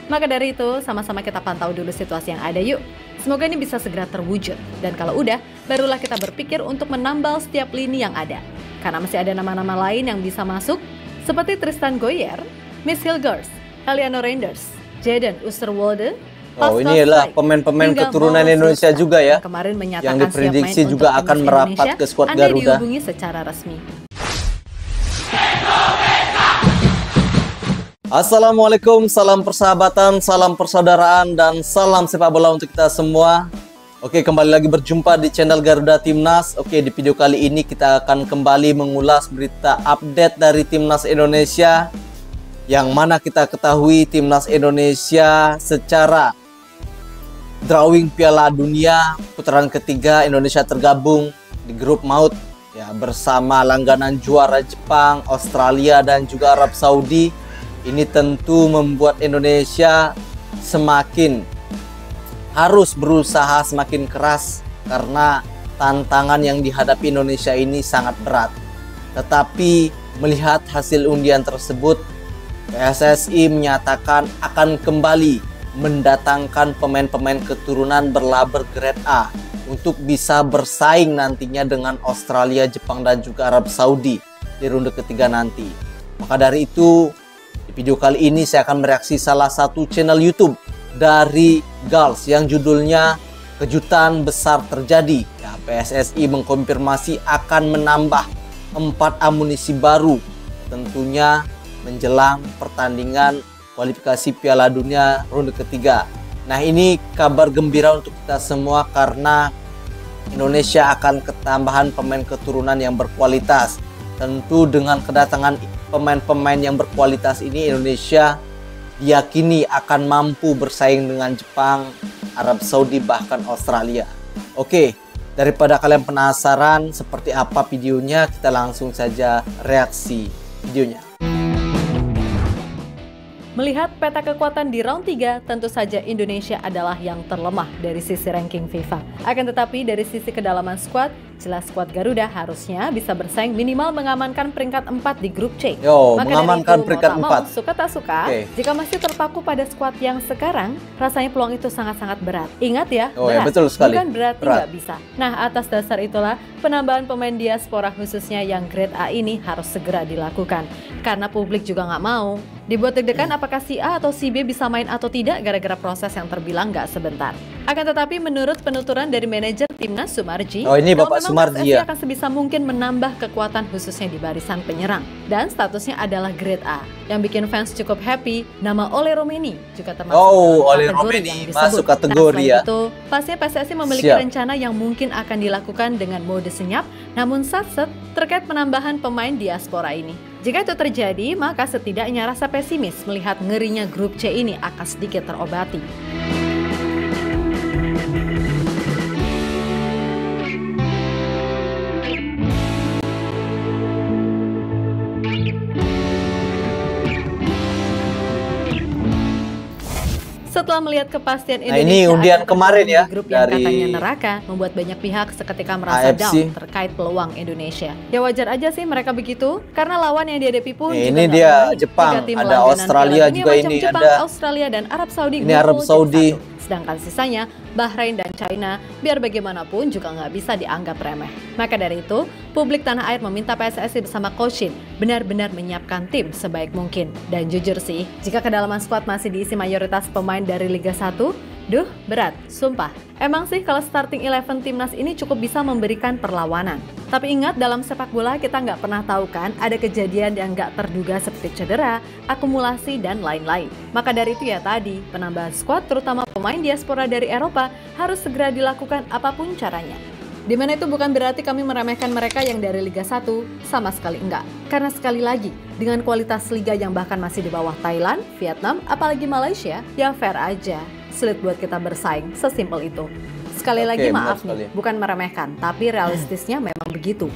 Maka dari itu, sama-sama kita pantau dulu situasi yang ada yuk. Semoga ini bisa segera terwujud. Dan kalau udah, barulah kita berpikir untuk menambal setiap lini yang ada. Karena masih ada nama-nama lain yang bisa masuk, seperti Tristan Goyer, Miss Hilgers, Eliano Reinders, Jaden Oosterwolde. Oh, ini adalah pemain-pemain keturunan Indonesia juga ya, kemarin yang diprediksi juga akan merapat ke skuad Garuda. Dihubungi secara resmi. Assalamualaikum, salam persahabatan, salam persaudaraan, dan salam sepak bola untuk kita semua. Oke, kembali lagi berjumpa di channel Garuda Timnas. Oke, di video kali ini kita akan kembali mengulas berita update dari Timnas Indonesia, yang mana kita ketahui Timnas Indonesia secara drawing Piala Dunia putaran ketiga, Indonesia tergabung di grup maut ya, bersama langganan juara Jepang, Australia, dan juga Arab Saudi. Ini tentu membuat Indonesia semakin harus berusaha semakin keras karena tantangan yang dihadapi Indonesia ini sangat berat. Tetapi melihat hasil undian tersebut, PSSI menyatakan akan kembali mendatangkan pemain-pemain keturunan berlaber grade A untuk bisa bersaing nantinya dengan Australia, Jepang, dan juga Arab Saudi di ronde ketiga nanti. Maka dari itu, di video kali ini saya akan mereaksi salah satu channel YouTube dari Gals yang judulnya Kejutan Besar Terjadi. Ya, PSSI mengkonfirmasi akan menambah 4 amunisi baru, tentunya menjelang pertandingan kualifikasi Piala Dunia ronde ketiga. Nah, ini kabar gembira untuk kita semua karena Indonesia akan ketambahan pemain keturunan yang berkualitas. Tentu dengan kedatangan pemain-pemain yang berkualitas ini, Indonesia diyakini akan mampu bersaing dengan Jepang, Arab Saudi, bahkan Australia. Oke, daripada kalian penasaran seperti apa videonya, kita langsung saja reaksi videonya. Melihat peta kekuatan di round 3, tentu saja Indonesia adalah yang terlemah dari sisi ranking FIFA. Akan tetapi dari sisi kedalaman skuad, jelas skuad Garuda harusnya bisa bersaing minimal mengamankan peringkat 4 di grup C. Maka mengamankan itu, peringkat 4. Suka tak suka, jika masih terpaku pada skuad yang sekarang, rasanya peluang itu sangat-sangat berat. Ingat ya, berat. Ya, betul sekali. Bukan berarti nggak bisa. Nah, atas dasar itulah penambahan pemain diaspora khususnya yang grade A ini harus segera dilakukan. Karena publik juga nggak mau dibuat deg-degan apakah si A atau si B bisa main atau tidak gara-gara proses yang terbilang nggak sebentar. Akan tetapi menurut penuturan dari manajer Timnas Sumarji, ini Bapak Sumarji ya, akan sebisa mungkin menambah kekuatan khususnya di barisan penyerang. Dan statusnya adalah grade A. Yang bikin fans cukup happy, nama Ole Romeni juga termasuk Ole Romeni masuk kategori ya. Itu, pastinya PSSI memiliki rencana yang mungkin akan dilakukan dengan mode senyap, namun satset terkait penambahan pemain diaspora ini. Jika itu terjadi, maka setidaknya rasa pesimis melihat ngerinya grup C ini akan sedikit terobati. Setelah melihat kepastian Indonesia, ini undian kemarin ya, grup yang katanya neraka, membuat banyak pihak seketika merasa down terkait peluang Indonesia. Ya wajar aja sih mereka begitu, karena lawan yang dihadapi pun juga ini dia Jepang, ada Australia juga, ini Jepang, ada Australia dan Arab Saudi. Ini Arab Saudi. Sedangkan sisanya Bahrain dan China, biar bagaimanapun juga nggak bisa dianggap remeh. Maka dari itu, publik tanah air meminta PSSI bersama Coach Shin benar-benar menyiapkan tim sebaik mungkin. Dan jujur sih, jika kedalaman skuad masih diisi mayoritas pemain dari Liga 1, duh berat, sumpah. Emang sih kalau starting 11 Timnas ini cukup bisa memberikan perlawanan. Tapi ingat, dalam sepak bola kita nggak pernah tahu kan ada kejadian yang nggak terduga seperti cedera, akumulasi, dan lain-lain. Maka dari itu ya tadi, penambahan skuad terutama pemain diaspora dari Eropa harus segera dilakukan apapun caranya. Dimana itu bukan berarti kami meremehkan mereka yang dari Liga 1, sama sekali enggak. Karena sekali lagi, dengan kualitas liga yang bahkan masih di bawah Thailand, Vietnam, apalagi Malaysia, ya fair aja. Sulit buat kita bersaing, sesimpel itu. Sekali lagi maaf nih, bukan meremehkan, tapi realistisnya memang begitu.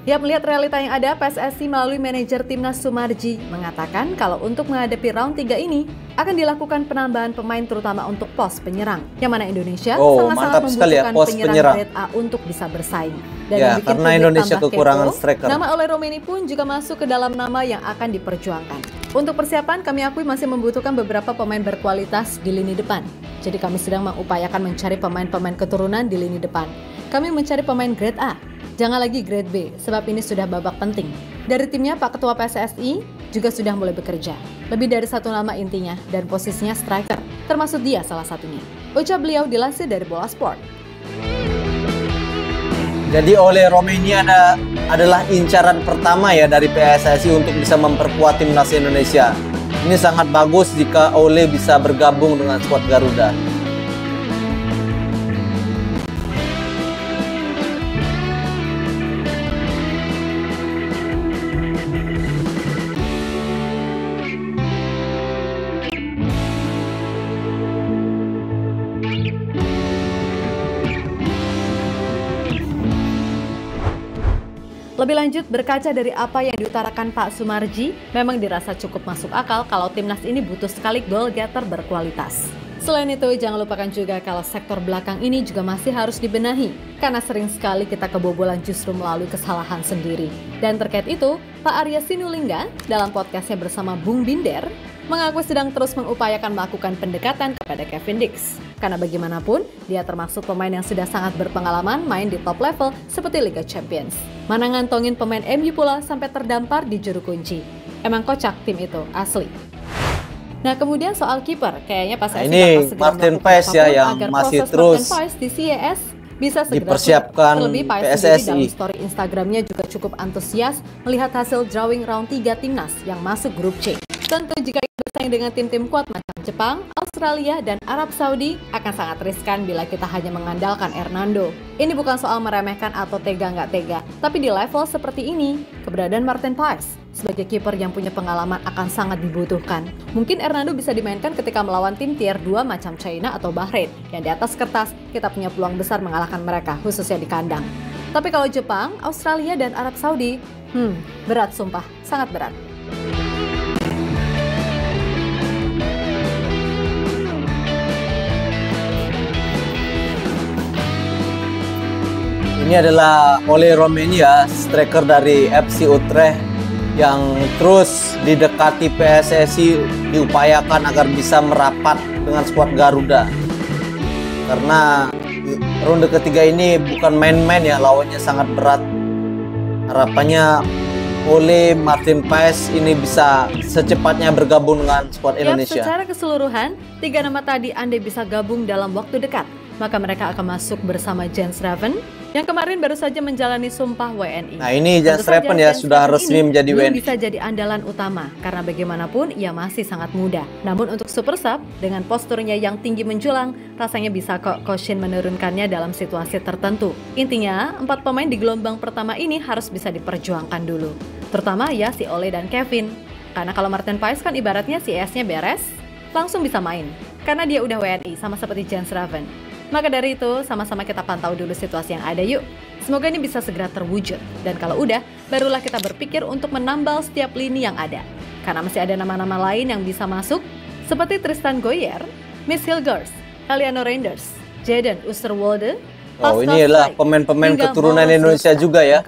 Ya, melihat realita yang ada, PSSI melalui manajer Timnas Sumarji mengatakan kalau untuk menghadapi round 3 ini akan dilakukan penambahan pemain terutama untuk pos penyerang. Yang mana Indonesia sangat-sangat membutuhkan penyerang grade A untuk bisa bersaing. Dan ya, karena Indonesia kekurangan striker. Nama Ole Romeni pun juga masuk ke dalam nama yang akan diperjuangkan. Untuk persiapan, kami akui masih membutuhkan beberapa pemain berkualitas di lini depan. Jadi kami sedang mengupayakan mencari pemain-pemain keturunan di lini depan. Kami mencari pemain grade A. Jangan lagi grade B, sebab ini sudah babak penting. Dari timnya, Pak Ketua PSSI juga sudah mulai bekerja. Lebih dari satu nama intinya, dan posisinya striker, termasuk dia salah satunya. Ucap beliau dilansir dari Bola Sport. Jadi Ole Romeni adalah incaran pertama ya dari PSSI untuk bisa memperkuat timnas Indonesia. Ini sangat bagus jika Ole bisa bergabung dengan skuad Garuda. Lebih lanjut, berkaca dari apa yang diutarakan Pak Sumarji, memang dirasa cukup masuk akal kalau timnas ini butuh sekali goal getter berkualitas. Selain itu, jangan lupakan juga kalau sektor belakang ini juga masih harus dibenahi, karena sering sekali kita kebobolan justru melalui kesalahan sendiri. Dan terkait itu, Pak Arya Sinulinga dalam podcastnya bersama Bung Binder, mengaku sedang terus mengupayakan melakukan pendekatan kepada Kevin Dix. Karena bagaimanapun, dia termasuk pemain yang sudah sangat berpengalaman main di top level seperti Liga Champions. Mana ngantongin pemain MU pula sampai terdampar di juru kunci. Emang kocak tim itu, asli. Nah, kemudian soal kiper, kayaknya pas ini Martin Paes ya yang masih terus di CES bisa segera dipersiapkan terlebih Paes PSSI. Dalam story Instagramnya juga cukup antusias melihat hasil drawing round 3 timnas yang masuk grup C. Tentu jika bersaing dengan tim-tim kuat macam Jepang, Australia, dan Arab Saudi akan sangat riskan bila kita hanya mengandalkan Hernando. Ini bukan soal meremehkan atau tega nggak tega, tapi di level seperti ini, keberadaan Martin Paes sebagai kiper yang punya pengalaman akan sangat dibutuhkan. Mungkin Hernando bisa dimainkan ketika melawan tim tier 2 macam China atau Bahrain, yang di atas kertas kita punya peluang besar mengalahkan mereka, khususnya di kandang. Tapi kalau Jepang, Australia, dan Arab Saudi, berat sumpah, sangat berat. Ini adalah Ole Romeni ya, striker dari FC Utrecht yang terus didekati PSSI, diupayakan agar bisa merapat dengan skuad Garuda. Karena ronde ketiga ini bukan main-main ya, lawannya sangat berat. Harapannya Ole Martin Paes ini bisa secepatnya bergabung dengan skuad Indonesia. Secara keseluruhan, 3 nama tadi andai bisa gabung dalam waktu dekat, maka mereka akan masuk bersama Jens Raven yang kemarin baru saja menjalani sumpah WNI. Nah, ini Jens Raven ya sudah resmi menjadi WNI. Bisa jadi andalan utama karena bagaimanapun ia masih sangat muda. Namun untuk super sub dengan posturnya yang tinggi menjulang, rasanya bisa kok Koshin menurunkannya dalam situasi tertentu. Intinya, 4 pemain di gelombang pertama ini harus bisa diperjuangkan dulu. Terutama ya si Ole dan Kevin. Karena kalau Martin Paes kan ibaratnya si CS-nya beres, langsung bisa main. Karena dia udah WNI sama seperti Jens Raven. Maka dari itu, sama-sama kita pantau dulu situasi yang ada yuk. Semoga ini bisa segera terwujud. Dan kalau udah, barulah kita berpikir untuk menambal setiap lini yang ada. Karena masih ada nama-nama lain yang bisa masuk, seperti Tristan Goyer, Miss Hilgers, Eliano Reinders, Jaden Oosterwolde. Oh, ini adalah pemain-pemain keturunan Indonesia juga ya,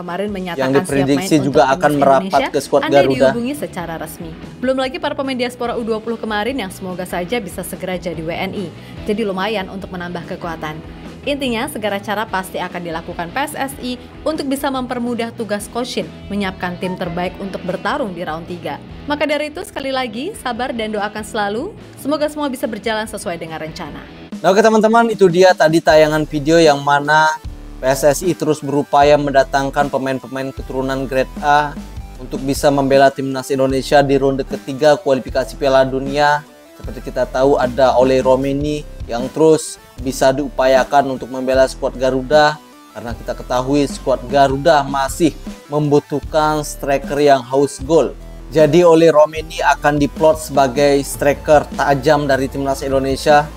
yang diprediksi juga akan merapat ke skuad Garuda. Dihubungi secara resmi. Belum lagi para pemain diaspora U20 kemarin yang semoga saja bisa segera jadi WNI. Jadi lumayan untuk menambah kekuatan. Intinya, segala cara pasti akan dilakukan PSSI untuk bisa mempermudah tugas Koshin menyiapkan tim terbaik untuk bertarung di round 3. Maka dari itu, sekali lagi, sabar dan doakan selalu. Semoga semua bisa berjalan sesuai dengan rencana. Nah, oke teman-teman, itu dia tadi tayangan video yang mana PSSI terus berupaya mendatangkan pemain-pemain keturunan grade A untuk bisa membela timnas Indonesia di ronde ketiga kualifikasi Piala Dunia. Seperti kita tahu ada Ole Romeni yang terus bisa diupayakan untuk membela skuad Garuda, karena kita ketahui skuad Garuda masih membutuhkan striker yang haus gol. Jadi Ole Romeni akan diplot sebagai striker tajam dari timnas Indonesia.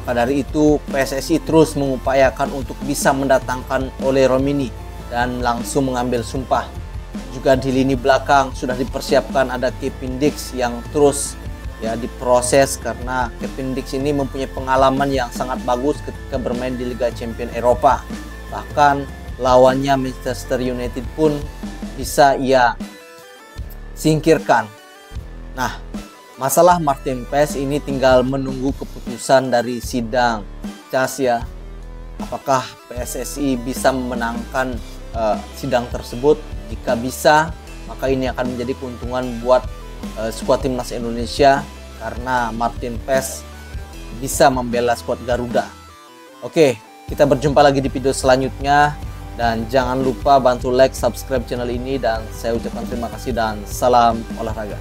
Maka dari itu PSSI terus mengupayakan untuk bisa mendatangkan Ole Romeni dan langsung mengambil sumpah juga di lini belakang sudah dipersiapkan ada Kevin Dix yang terus ya diproses, karena Kevin Dix ini mempunyai pengalaman yang sangat bagus ketika bermain di Liga Champions Eropa. Bahkan lawannya Manchester United pun bisa ia singkirkan. Nah, masalah Martin Paes ini tinggal menunggu keputusan dari sidang CAS ya. Apakah PSSI bisa memenangkan sidang tersebut? Jika bisa, maka ini akan menjadi keuntungan buat skuad timnas Indonesia, karena Martin Paes bisa membela skuad Garuda. Oke, kita berjumpa lagi di video selanjutnya, dan jangan lupa bantu like, subscribe channel ini, dan saya ucapkan terima kasih dan salam olahraga.